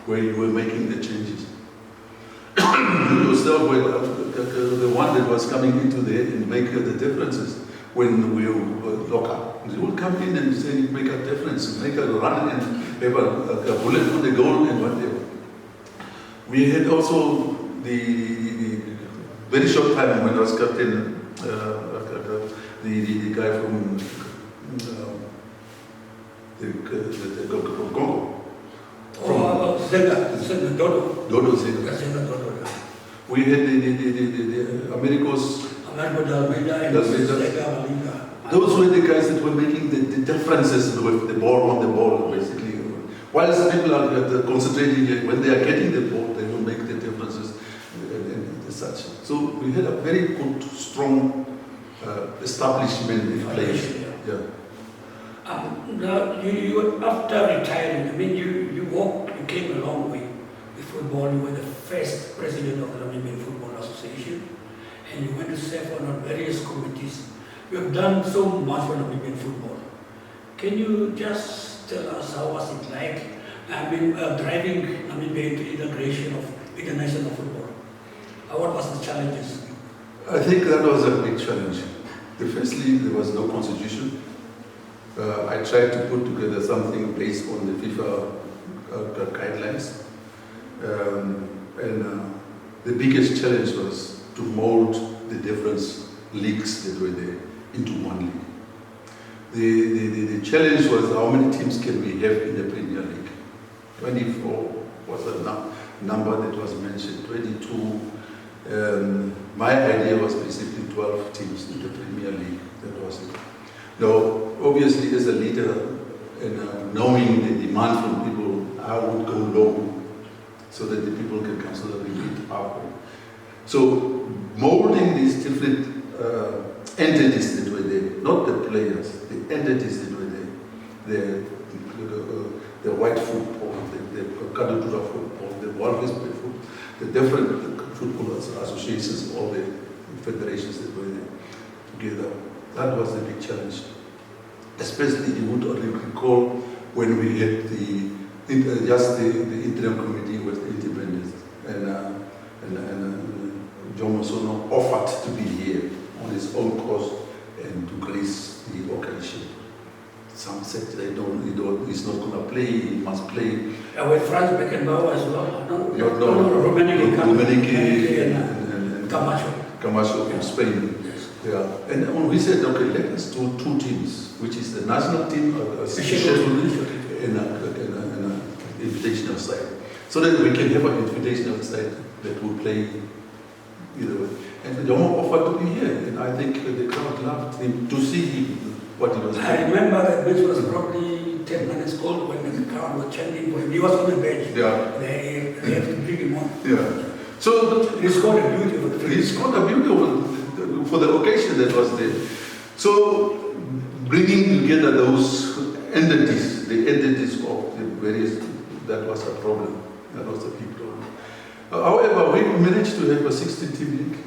where you were making the changes. You yourself were the one that was coming into there and make the differences when we were lock up. They would come in and say, make a difference, make a run and have a bullet on the goal and whatever. We had also the very short time when I was captain, the guy from the Congo. Dodo Zenga. We had the Americos. Those were the guys that were making the differences with the ball on the ball, basically. Whilst people are concentrating, when they are getting the ball, they will make the differences and such. So we had a very good, strong establishment in place. Yeah. Now you after retiring, I mean, you came a long way with football. You were the first president of the Namibian Football Association, and you went to serve on various committees. You have done so much for Namibian football. Can you just tell us how was it like? I mean, driving Namibia into integration of international football. What was the challenges? I think that was a big challenge. Firstly, there was no constitution. I tried to put together something based on the FIFA guidelines. The biggest challenge was to mold the different leagues that were there into one league. The challenge was how many teams can we have in the Premier League? 24 was a number that was mentioned, 22. My idea was basically 12 teams in the Premier League. That was it. Now, obviously, as a leader and knowing the demand from people, I would go low so that the people can come, so that we meet halfway. So, molding these different entities that were there, not the players, the entities that were there, the white football, the Kadudura football, the Walvis football, the different football associations, all the federations that were there together. That was the big challenge. Especially, you would recall when we had the interim committee with the independence, and John Mosono offered to be here on his own course and to grace the occasion. Some said he's not going to play, he must play. With Franz Beckenbauer as well? No, Rummenigge and Camacho in Spain. Yes. Yeah. And we said, okay, let us do two teams, which is the national team, a schedule, and an invitational side. So that we can have an invitational side that will play either way. And Jomo offered to be here, and I think the crowd loved him to see him. What he was doing. I remember that which was probably 10 minutes old when the crowd was chanting for him. He was on the bench. Yeah. They have to bring him on. Yeah. So he scored a beautiful for the occasion that was there. So bringing together those entities, the entities of the various, that was a problem. That was a big problem. However, we managed to have a 16-team league,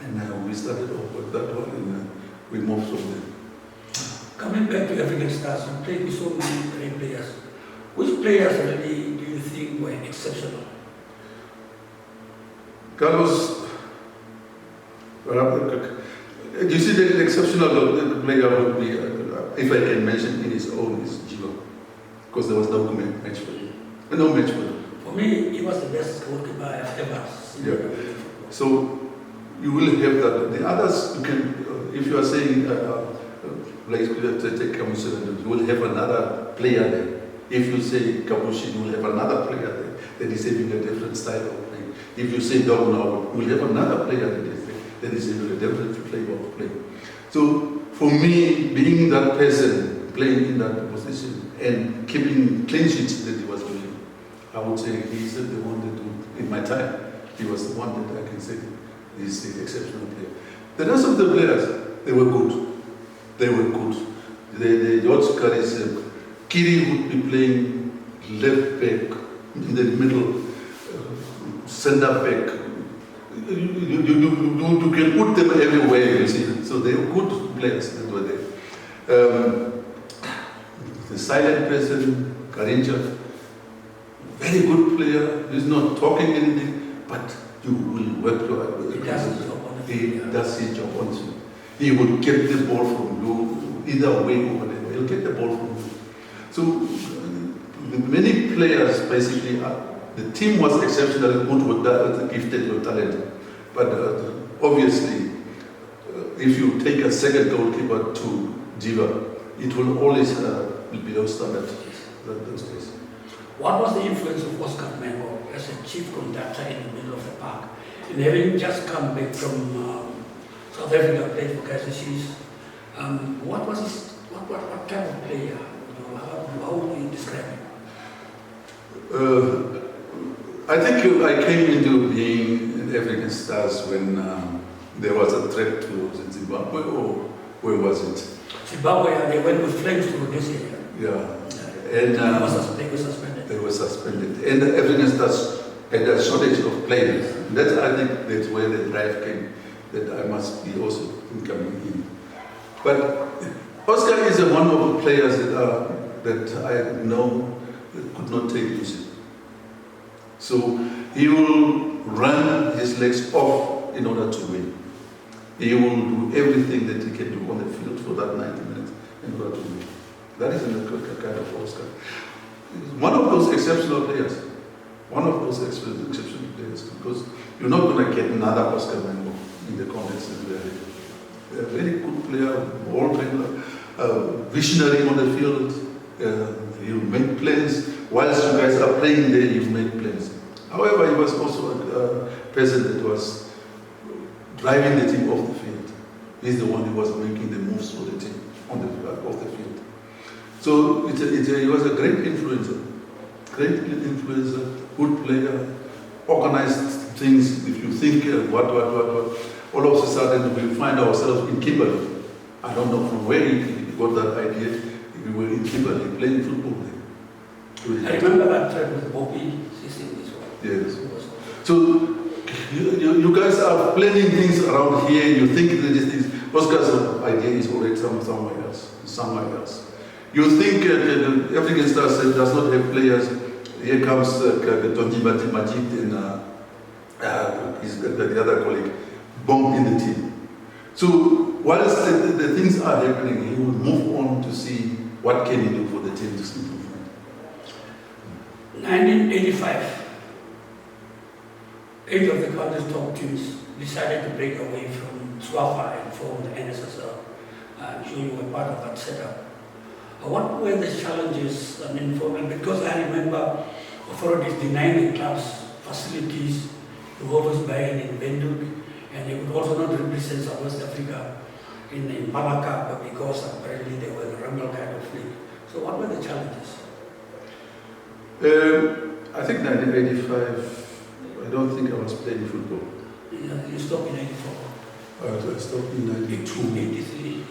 and we started off with that one, and we moved from there. Coming back to African Stars, you played with so many great players. Which players really do you think were exceptional? Carlos, you see the exceptional player would be, if I can mention in his own, is Jiva, because there was no match for him. No match for him. For me, he was the best goalkeeper I've ever seen. Yeah. So you will have that. The others, you can, if you are saying, like you will have another player there. If you say Kabushi, you will have another player there that is having a different style of playing. If you say Dognau, you will have another player that is having a different flavor of playing. So for me, being that person, playing in that position and keeping clean sheets that he was doing, I would say he's the one that, in my time, he was the one that I can say is the exceptional player. The rest of the players, they were good. They were good. The George Carries, Kiri would be playing left back, in the middle, center back. You can put them everywhere, you see. So they were good players that were there. The silent person, Karincha, very good player, he's not talking anything, but you will work your He does his job on the He field. does his job on you. He will get the ball from you, either way or whatever, he'll get the ball from you. So many players basically, the team was exceptionally good with that, gifted with talent, but obviously, if you take a second goalkeeper to Jiva, it will always be below standard those days. What was the influence of Oscar Mengo as a chief conductor in the middle of the park? And having just come back from South Africa, played for Kaizer Chiefs, what was his, what type of player? How would you describe him? I think I came into being an African Stars when there was a threat to Zimbabwe, or where was it? Zimbabwe, they went with flames to Rhodesia. Yeah. And they were suspended. They were suspended. And the African Stars had a shortage of players. That, I think that's where the drive came, that I must be also coming in. But Oscar is one of the players that I know that could not take losing. So he will run his legs off in order to win. He will do everything that he can do on the field for that 90 minutes in order to win. That is a kind of Oscar. One of those exceptional players. One of those exceptional players, because you're not going to get another Oscar Mengo in the context of a very good player, ball handler, visionary on the field. He'll make plans. Whilst you guys are playing there, you make plans. However, he was also a person that was driving the team off the field. He's the one who was making the moves for the team on the off the field. So he was a great influencer, good player, organized things. If you think what, all of a sudden we find ourselves in Kimberley. I don't know from where he got that idea. We were in Kimberley playing football there. I remember that trip with Bobby Sissing as well. Yes. So you guys are planning things around here. You think that this is Oscar's idea is already somewhere else. You think the African Stars does not have players. Here comes Tonji Majid and the other colleague, bomb in the team. So whilst the things are happening, he will move on to see what can he do for the team to improve. 1985, 8 of the country's top teams decided to break away from SWAFA and form the NSSL. I'm sure you were part of that setup. What were the challenges? I mean, because I remember authorities denying the clubs facilities to Hoofdsplein in Windhoek, and they would also not represent South West Africa in Malacca because apparently they were a rebel kind of league. So what were the challenges? I think 1985, I don't think I was playing football. You stopped in 84. I stopped in 92. 83.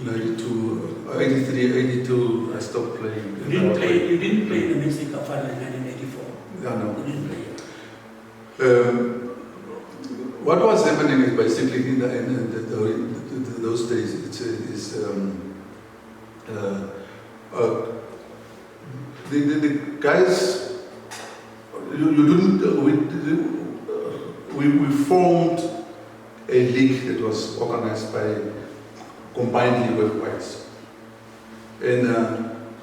92, 83, 82, I stopped playing. You didn't play in the Mexico final in 1984. Yeah, no. You didn't play. What was happening is basically in those days, the guys, we formed a league that was organized by combined league of whites. And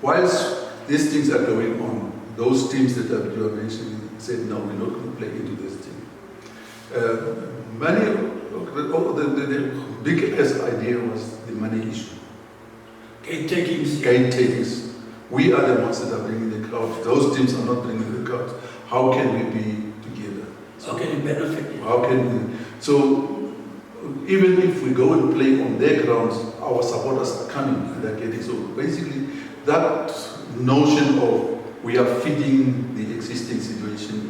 whilst these things are going on, those teams that you are mentioning said, no, we're not going to play into this team. The biggest idea was the money issue. Gate takings. Gate takings. We are the ones that are bringing the crowd. Those teams are not bringing the crowd. How can we be together? How can you benefit? How can we? So even if we go and play on their grounds, our supporters are coming and they're getting. So basically, that notion of we are feeding the existing situation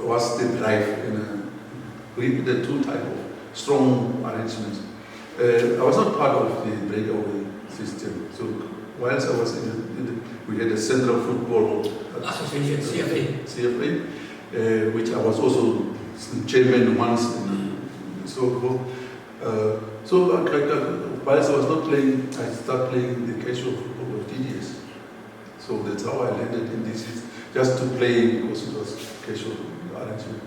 was the drive. We did two type of strong arrangements. I was not part of the breakaway system. So whilst I was we had a Central Football Association, CFA, which I was also chairman once and so forth. So whilst I was not playing, I started playing the casual football of TDS. So that's how I landed in this. just to play because it was casual arrangement.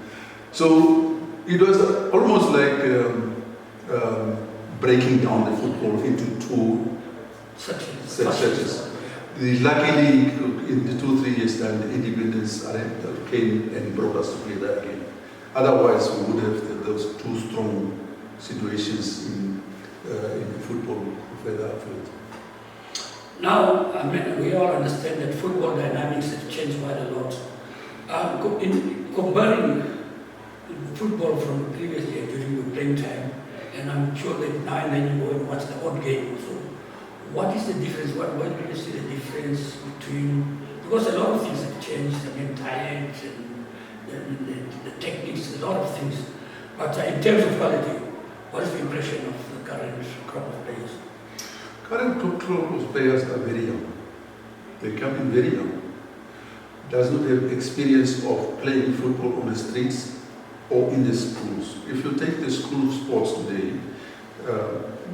So it was almost like breaking down the football into two sections. Luckily, in the 2-3 years time, the independence came and brought us together again. Otherwise, we would have those two strong situations in football further afield. Now, I mean, we all understand that football dynamics have changed quite a lot. In comparing football from the previous year during your playing time, and I'm sure that now and then you go and watch the odd game also. What is the difference? Where do you see the difference between, because a lot of things have changed, I mean, talent and the techniques, a lot of things. But in terms of quality, what is the impression of the current crop of players? Current crop of players are very young. They come in very young. Does not have experience of playing football on the streets or in the schools. If you take the school sports today,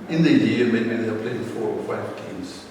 in the year maybe they are playing 4 or 5 games.